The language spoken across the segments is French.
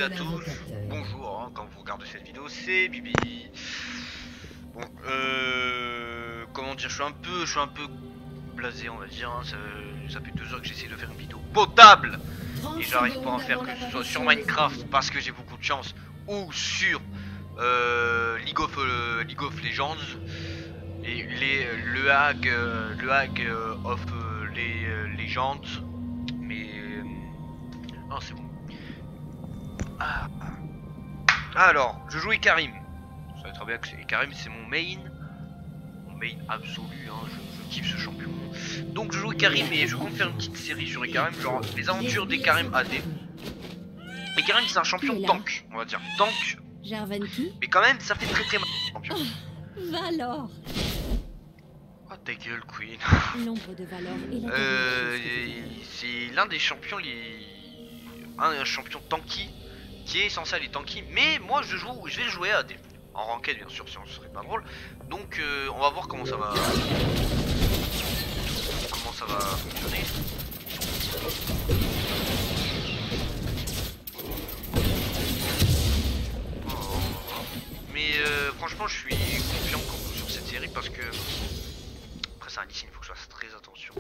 à tous, bonjour, hein, quand vous regardez cette vidéo, c'est Bibi. Bon, comment dire, je suis un peu blasé, on va dire, hein, ça fait 2 heures que j'essaie de faire une vidéo potable et j'arrive pas à en faire, que ce soit sur Minecraft parce que j'ai beaucoup de chance ou sur League of Legends et le hack of les Legends, mais non, c'est bon. Alors, je joue Ikarim. Vous savez très bien que Ikarim, c'est mon main absolu, hein, je kiffe ce champion. Donc je joue Ikarim et je compte faire une petite série sur Ikarim, genre les aventures d'Ikarim AD. Ikarim, c'est un champion tank, on va dire. Tank, mais quand même ça fait très mal champion. Valor. Oh ta gueule Queen. L'ombre de Valor c'est l'un des champions, un champion tanky qui est censé aller tanky, mais moi je vais le jouer AD. En ranked bien sûr, sinon ce serait pas drôle. Donc on va voir comment ça va fonctionner. Mais franchement je suis confiant sur cette série parce que après c'est un Lee Sin, il faut que je fasse très attention.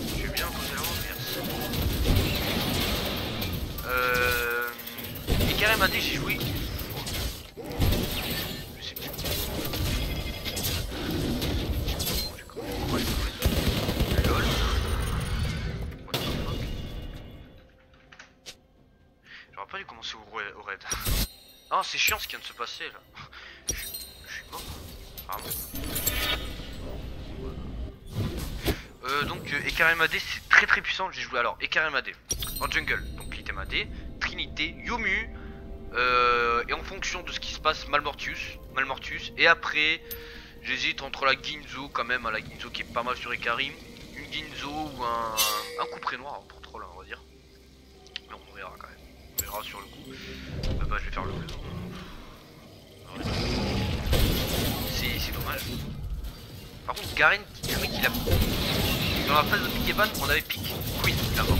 Je suis bien posé là, merci. Ikarim AD, j'ai joué. Je sais plus. LOL. What the fuck. J'aurais pas dû commencer au raid. Ah, c'est chiant ce qui vient de se passer là. Je suis mort. Pardon. Donc Ikarim AD c'est très puissant. J'ai joué alors Ikarim AD en jungle, donc l'item AD, Trinité, Yomu, et en fonction de ce qui se passe Malmortius, et après j'hésite entre la Ginzo quand même, la Ginzo qui est pas mal sur Ikarim, une Ginzo ou un couperet noir pour troll on va dire. Mais on verra quand même, on verra sur le coup. Bah je vais faire le bleu. C'est dommage. Par contre Garen il a... Dans la phase de pick Evan, on avait pick Queen d'abord.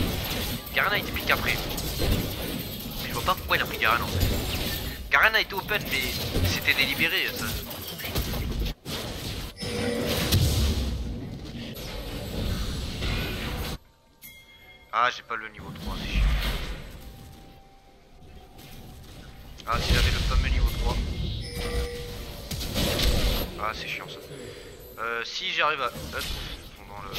Garen a été pick après. Mais je vois pas pourquoi il a pris Garen en fait. Garen a été open mais c'était délibéré ça. Ah j'ai pas le niveau 3, c'est chiant. Ah si j'avais le fameux niveau 3. Ah c'est chiant ça. Si j'arrive à... Hop, dans le...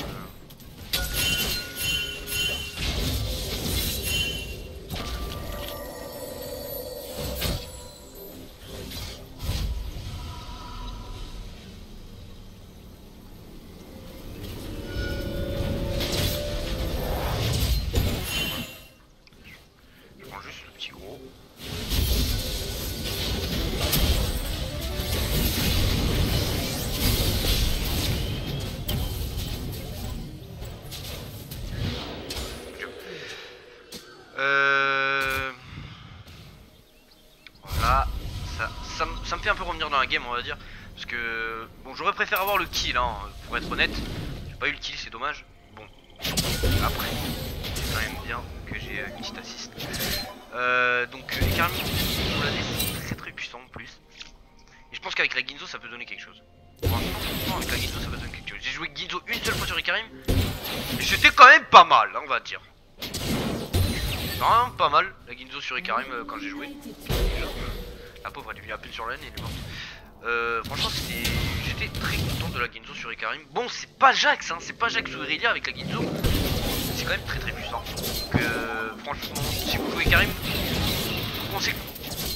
Je prends juste le petit gros. Voilà, ça me fait un peu revenir dans la game on va dire. Parce que bon j'aurais préféré avoir le kill hein, pour être honnête. J'ai pas eu le kill, c'est dommage. Bon, après, c'est quand même bien que j'ai une petite assist. Donc Ikarim, c'est très puissant en plus. Et je pense qu'avec la Ginzo ça peut donner quelque chose. Franchement avec la Ginzo ça peut donner quelque chose. J'ai joué Ginzo une seule fois sur Ikarim. Et c'était quand même pas mal hein, on va dire. Vraiment pas mal la Ginzo sur Ikarim quand j'ai joué. La pauvre elle est venue à peine sur la laine et elle est morte. Franchement j'étais très content de la Ginzo sur Ikarim. Bon c'est pas Jax hein, c'est pas Jax ou Irelia avec la Ginzo. C'est quand même très puissant. Donc franchement si vous jouez Ikarim, je vous conseille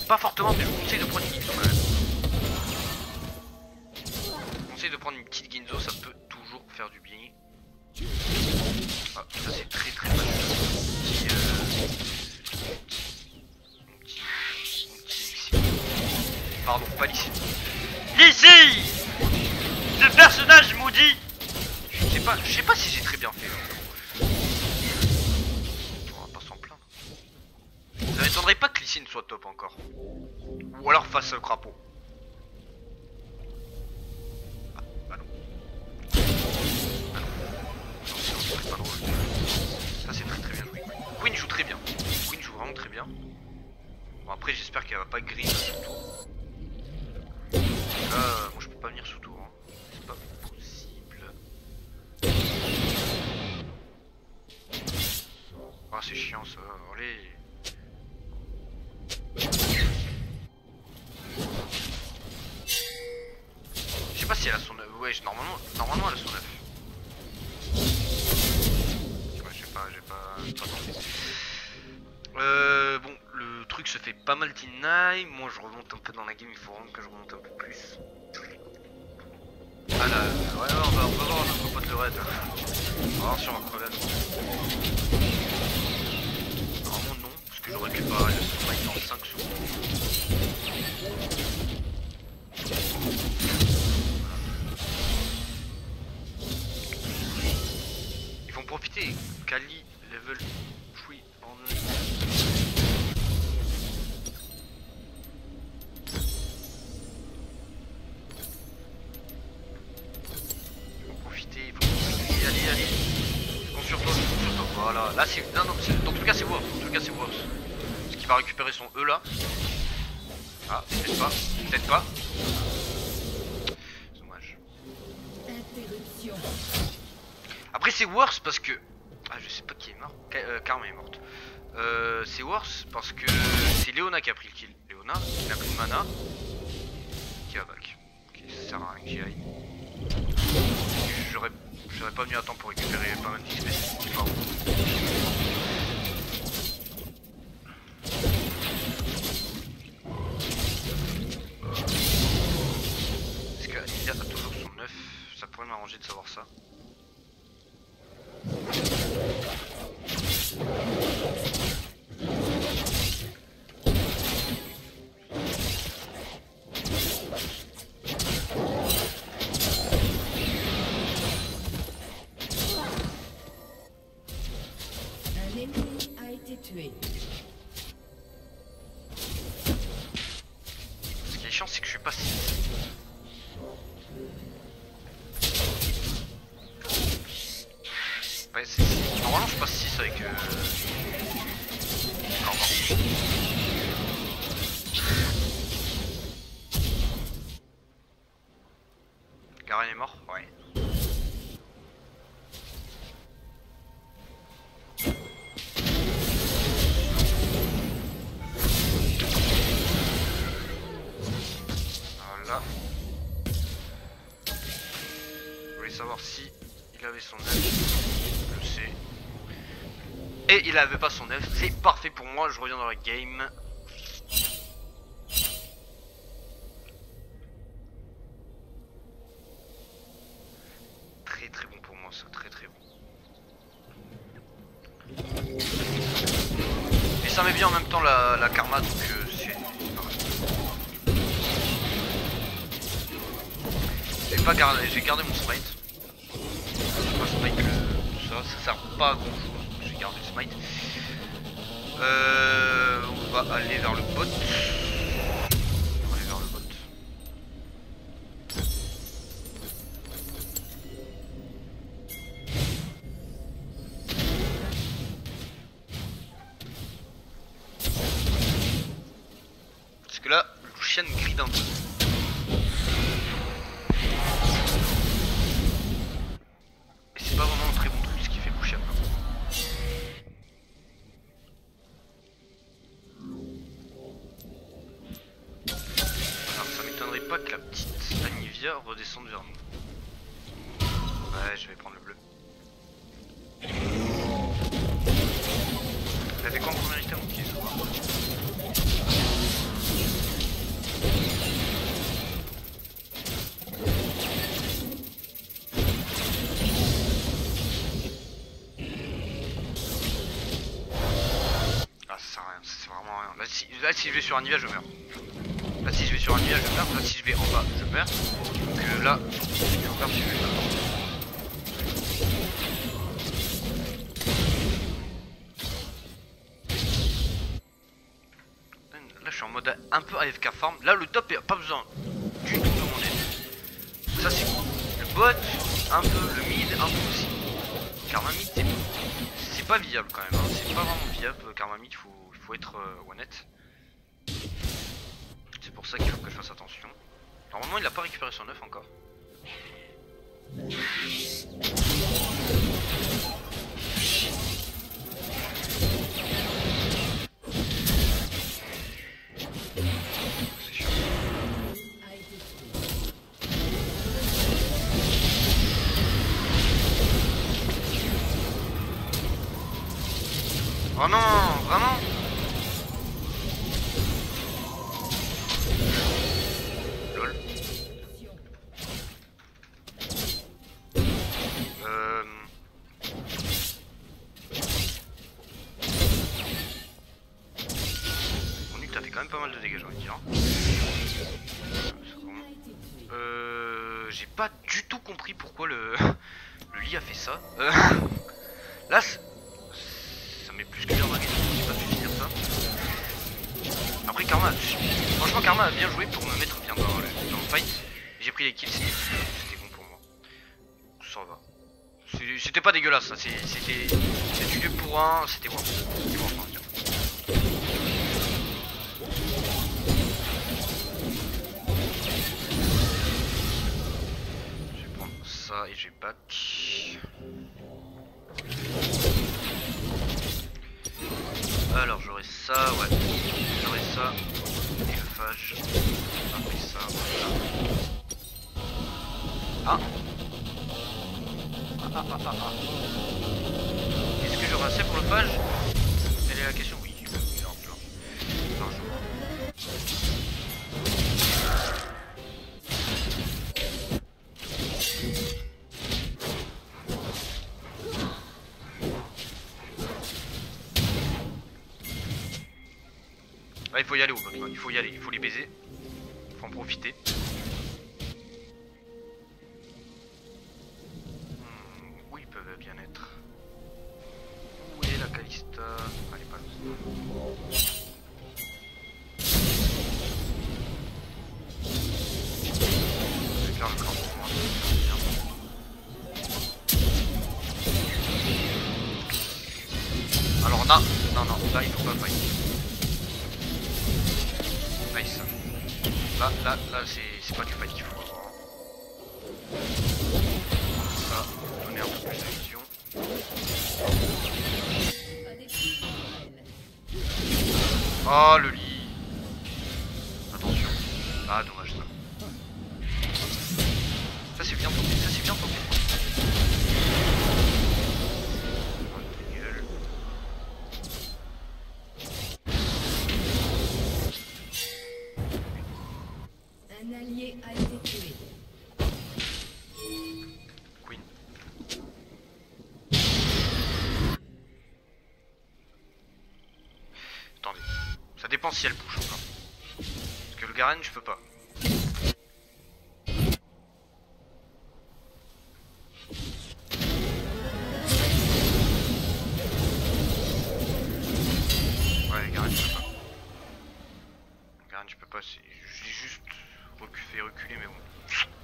pas fortement mais je vous conseille de prendre une Ginzo quand même. Je vous conseille de prendre une petite Ginzo, ça peut toujours faire du bien. Ah ça c'est très mal. Pardon, pas Lee Sin. Lee Sin, ce personnage maudit. Je sais pas si j'ai très bien fait. On va pas s'en plaindre. Ça m'étonnerait pas que Lee Sin soit top encore. Ou alors face au crapaud. Ah, bah non. Ah non. Non, c'est pas drôle. Ça c'est très bien. vraiment très bien. Bon après j'espère qu'elle va pas green surtout. Là moi je peux pas venir sous tour, hein. C'est pas possible. Ah c'est chiant ça, allez. Je sais pas si elle a son œuf. Ouais, normalement elle a son œuf. Ouais, j'ai pas tenté. Bon, le truc se fait pas mal deny. Moi je remonte un peu dans la game, il faut vraiment que je remonte un peu plus. Ah là, ouais, on va voir notre pote le raid. On va voir si on va crever à nouveau. Normalement non, parce que je récupère le smite en 5 secondes. Ils vont profiter. Kali level 3 en il faut profiter, allez. Je compte sur toi. Voilà, là c'est. Non, dans tout cas c'est worse. Parce qu'il va récupérer son E là. Ah, peut-être pas. Dommage. Interruption. Après c'est worse parce que. Ah, je sais pas qui est mort. Karma est morte. C'est worse parce que c'est Léona qui a pris le kill. Léona, il n'a plus de mana. Qui va back. Ok, ça sert à rien que j'y aille. J'aurais pas venu à temps pour récupérer pas mal d'XP. C'est pas bon. Est-ce qu'Anilia a toujours son œuf? Ça pourrait m'arranger de savoir ça. Un ennemi a été tué. Ce qui est chiant, c'est que je suis pas si. Ouais, normalement je passe 6 avec Corban. Garen est mort? Ouais. Voilà. Je voulais savoir si il avait son œuf. Je sais. Et il avait pas son œuf. C'est parfait pour moi. Je reviens dans la game. Très bon pour moi ça. Très bon. Et ça met bien en même temps la karma. Donc c'est... J'ai gardé mon smite. Pas smite ça sert pas à grand chose. J'ai gardé le smite. On va aller vers le bot. Parce que là, Lucian grid un peu. C'est pas vraiment un très bon truc ce qui fait Lucian. Alors ça m'étonnerait pas que la petite Anivia redescende vers nous. Ouais, je vais prendre le bleu. Elle avait quoi en première item? Ok, ça va. Là si je vais sur un Nivea je meurs. Là si je vais sur un Nivea je meurs. Là si je vais en bas je meurs. Donc là je meurs si je vais là. Là je suis en mode un peu AFK farm. Là le top a pas besoin du tout de mon aide. Ça c'est cool. Le bot, un peu, le mid, un peu aussi. Karma mid c'est pas viable quand même. Hein. C'est pas vraiment viable. Karma mid faut faut être honnête. C'est pour ça qu'il faut que je fasse attention. Normalement il a pas récupéré son œuf encore. C'est chiant. Oh non, vraiment? Lol. Mon ult a fait quand même pas mal de dégâts, j'ai envie de dire. J'ai pas du tout compris pourquoi le lit a fait ça. Là, ça m'est plus que bien dragué. J'ai pas pu finir ça. Après, Karma, franchement, Karma a bien joué pour me mettre bien dans le fight. J'ai pris les kills, c'était bon pour moi. Ça va. C'était pas dégueulasse, ça. C'était du 2 pour 1, c'était bon. C'était bon, enfin, je vais prendre ça et je vais back. Alors j'aurai ça, ouais. J'aurai ça. Et le phage. Après ça, voilà. Ah. Est-ce que j'aurai assez pour le phage? Quelle est la question? Oui, largement. Ah, il faut y aller, il faut y aller, il faut les baiser. Il faut en profiter. Où ils peuvent bien être? Où est la Kalista? Elle est pas là. Je vais faire le camp pour moi. Alors là, non, là il faut pas fight. Nice. Là c'est pas du fight qu'il faut avoir. Ça, donner un peu plus de vision. Oh le lit. Attention. Ah dommage ça. Ça c'est bien tombé, ça c'est bien tombé. Un allié a été tué. Queen. Attendez. Ça dépend si elle bouge ou pas. Parce que le Garen je peux pas. Ouais, le Garen je peux pas. Le Garen je peux pas, je l'ai juste fait reculer mais bon.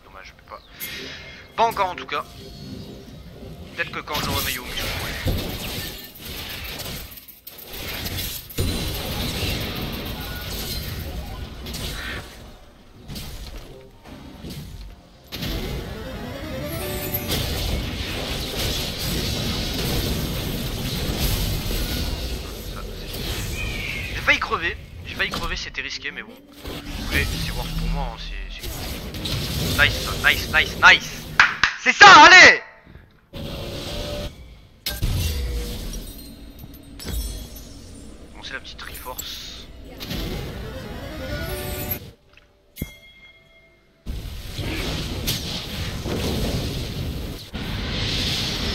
Dommage, je peux pas. Pas encore en tout cas. Peut-être que quand je l'aurai Mayumi, je pourrai. J'ai failli crever, c'était risqué, mais bon. Mais c'est worth pour moi, hein, c'est cool. Nice. C'est ça, allez! Bon, c'est la petite Triforce.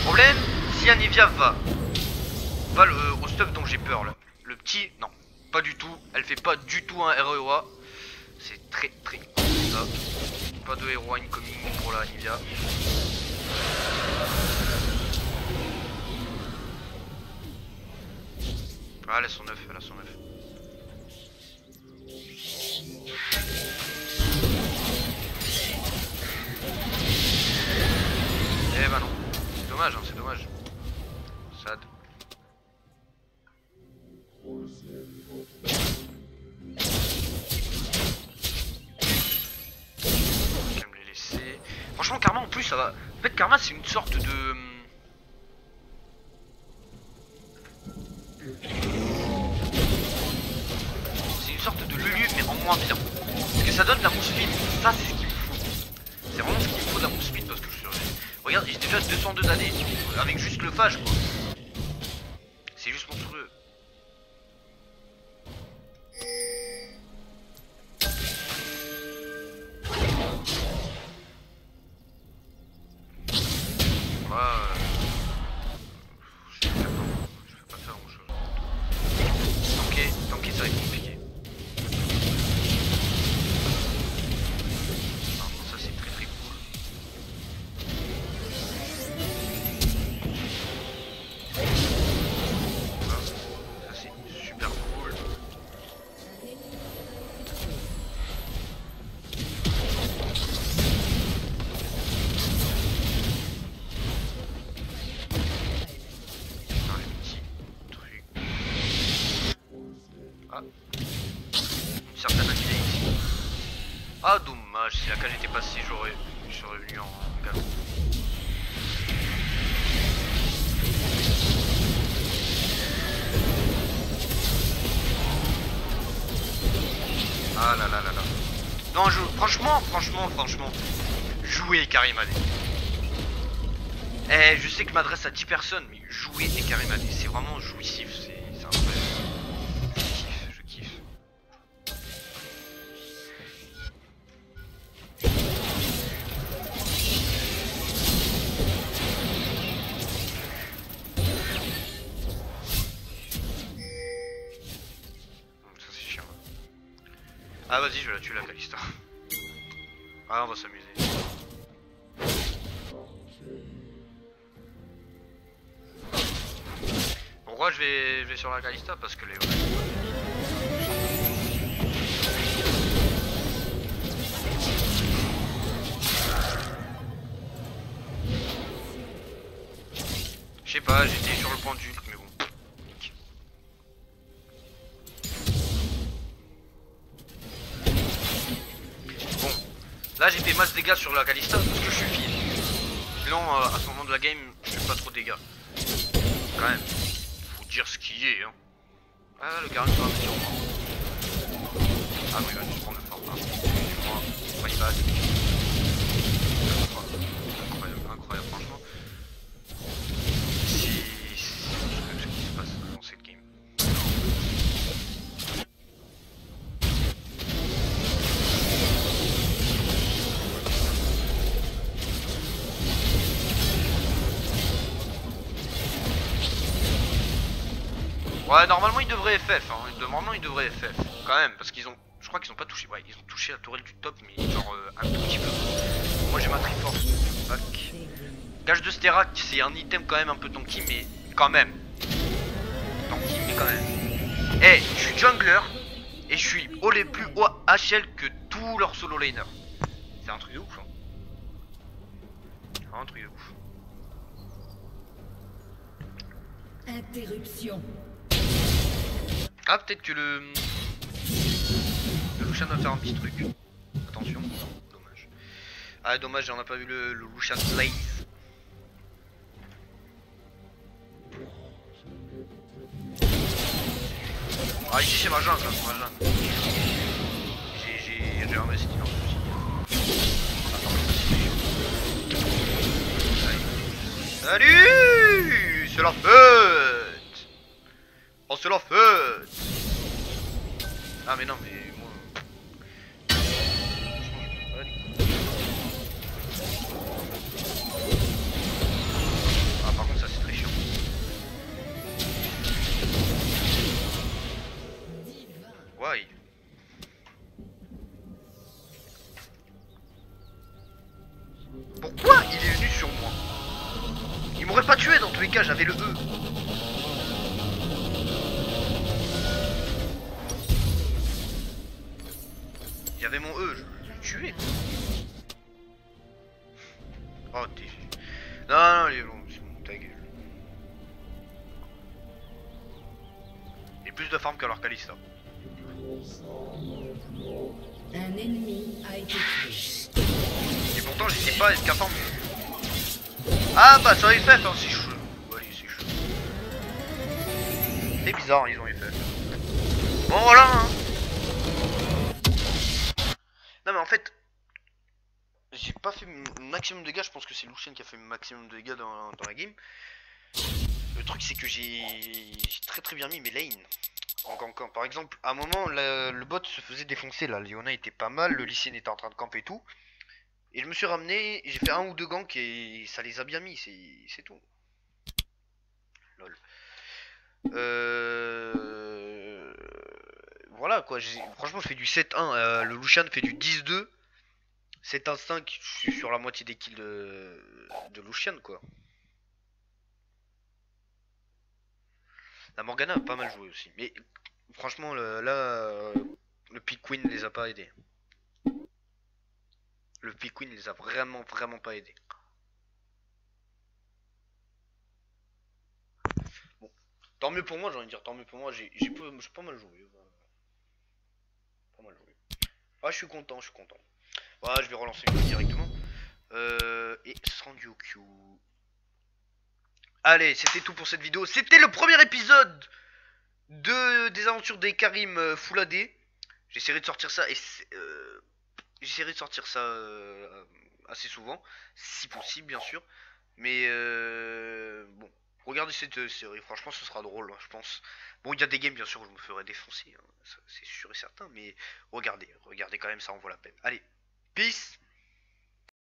Problème, si Anivia va au stuff dont j'ai peur là. Le petit, non. Pas du tout, elle fait pas du tout un REOA. C'est très cool ça. Pas de héros incoming pour la Nivea. Ah, elle a son œuf, Eh bah non, c'est dommage, c'est dommage. Sad. franchement, Karma en plus, ça va. En fait, Karma, c'est une sorte de. C'est une sorte de Lulu, mais en moins bien. Parce que ça donne de la mousse speed. Ça, c'est ce qu'il me faut. C'est vraiment ce qu'il me faut de la mousse speed. Parce que je. Regarde, j'ai déjà 202 d'années. Avec juste le phage, quoi. C'est juste monstrueux. Je vais pas faire grand chose. Tanker, ça va être compliqué. Par contre, ça c'est très très cool. Voilà. Ça c'est super cool. Dans les petits trucs. Ah. Une certaine activité ici. Ah dommage, si la cage était passée, je serais venu en galop. Ah là là là là. Non, franchement, jouez Karimane. Eh, je sais que je m'adresse à 10 personnes, mais jouer et Karimane, c'est vraiment jouissif, c'est incroyable. Je kiffe. Ça c'est chiant. Ah vas-y, je vais la tuer la Kalista. Ah, on va s'amuser. Pourquoi je vais sur la Kalista? Parce que les... Je sais pas, j'étais sur le point d'ulk, mais bon. Nick. Bon, là j'ai fait masse dégâts sur la Kalista parce que je suis fil. Sinon, à ce moment de la game, je fais pas trop de dégâts. Quand même, faut dire ce qui est, hein. Ah, le Garen sera sur moi. Ah oui, il va juste prendre le fort. Excuse-moi, my bad. Incroyable, franchement. Ce qui se passe dans cette game. Ouais, normalement ils devraient FF, hein. Normalement ils devraient FF, quand même, parce qu'ils ont... Je crois qu'ils ont pas touché, ouais, ils ont touché la tourelle du top, mais genre un tout petit peu. Moi j'ai ma Triforce, tac. Gage de Sterak, c'est un item quand même un peu tanky, mais quand même. Tanky, mais quand même. Eh, je suis jungler, et je suis les plus haut HL que tous leurs solo laners. C'est un truc de ouf, hein. Un truc de ouf. Interruption. Ah, peut-être que le Lucian va faire un petit truc. Attention, dommage. Ah, dommage, on n'a pas vu le Lucian Blaze. Ah, ici c'est ma jungle, hein, ma jungle. J'ai investi dans ce souci. Salut, c'est la fête. Oh, c'est la fête. Ah mais non, mais moi... Ah, par contre ça c'est très chiant. Why? Pourquoi il est venu sur moi? Il m'aurait pas tué dans tous les cas, j'avais le E. Il y avait mon E, je l'ai tué. Oh t'es... Non, il est bon, c'est bon, ta gueule. Il y a plus de farm que leur Kalista. Un ennemi a été tué. Et bon, pourtant j'étais pas escapable. Ah bah ça FF hein, c'est chaud. Allez c'est chaud. C'est bizarre ils ont FF. Bon voilà hein. Non mais en fait j'ai pas fait maximum de dégâts, je pense que c'est Lucian qui a fait maximum de dégâts dans la game. Le truc c'est que j'ai très bien mis mes lanes en gankant. Par exemple à un moment le bot se faisait défoncer là, Leona était pas mal, le Lee Sin était en train de camper et tout. Et je me suis ramené, j'ai fait 1 ou 2 ganks et ça les a bien mis, c'est tout. Lol. Voilà quoi, franchement je fais du 7-1, le Lucian fait du 10-2. 7-1-5, je suis sur la moitié des kills de Lucian quoi. La Morgana a pas mal joué aussi, mais franchement le Pick Queen les a pas aidés. Le Pick Queen les a vraiment pas aidés. Bon, tant mieux pour moi, j'ai envie de dire, tant mieux pour moi, j'ai pas mal joué. Pas mal joué. Ah, je suis content. Voilà, je vais relancer une fois directement. Et Sangyokyu. Allez, c'était tout pour cette vidéo. C'était le premier épisode des aventures des Karim Full AD. J'essaierai de sortir ça assez souvent, si possible bien sûr. Mais bon, regardez cette série, franchement ce sera drôle, hein, je pense. Bon, il y a des games bien sûr où je me ferai défoncer, hein, c'est sûr et certain, mais regardez quand même, ça en vaut la peine. Allez, peace.